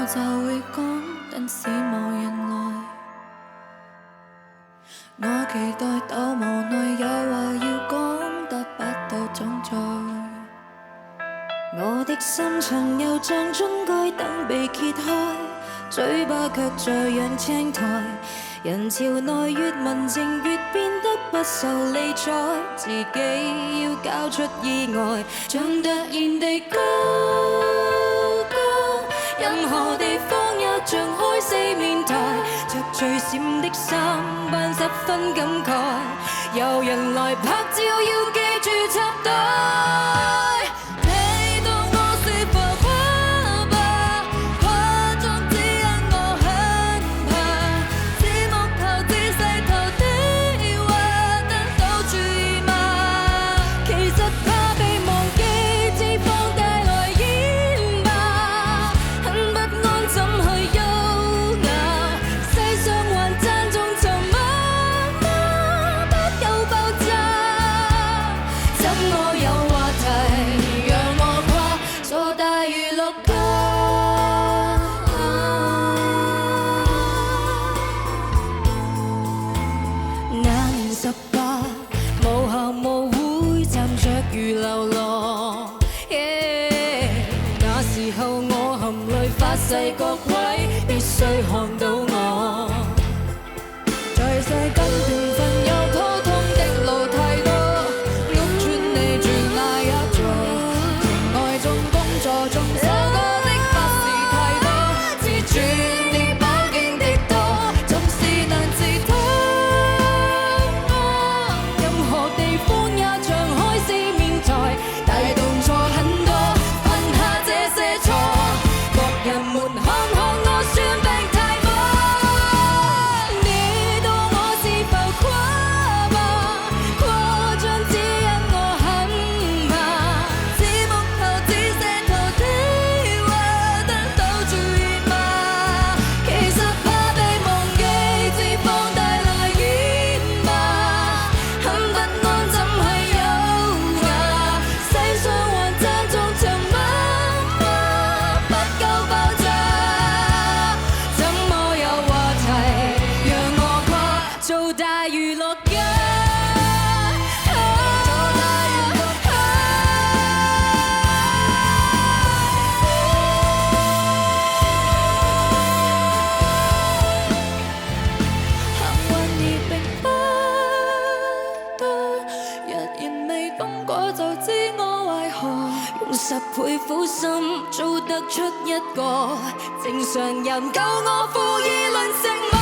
就會講，等使某人來。我期待到無奈，有話要講，得不到總在。我的心腸又像樽蓋，等被揭開，嘴巴卻在養青苔。人潮內越文靜越變得不受理睬，自己要交出意外，像突然地高高，任何地方也像開四面台，着最閃的衫扮十分感慨，有人來拍照要記住插袋。世各位必須看到我，在世間緣分有溝通的路太多，屋邨你住哪一座？情愛中工作中受過的不是太多，自轉的飽經的多，總是難自拖。任何地方也像開四面台，大動作很多，犯下這些錯。人們看看我算病太多，你當我是浮誇吧？誇張只因我很怕，似木頭似石頭的話得到注意嗎？其實怕被忘記，只放大來演吧，很不安怎去優雅，世上還讚頌着媽媽不夠。做大娛樂家，幸運而並不多，若然未懂過就知我為何用10倍苦心做得出一個正常人，夠我負議論成。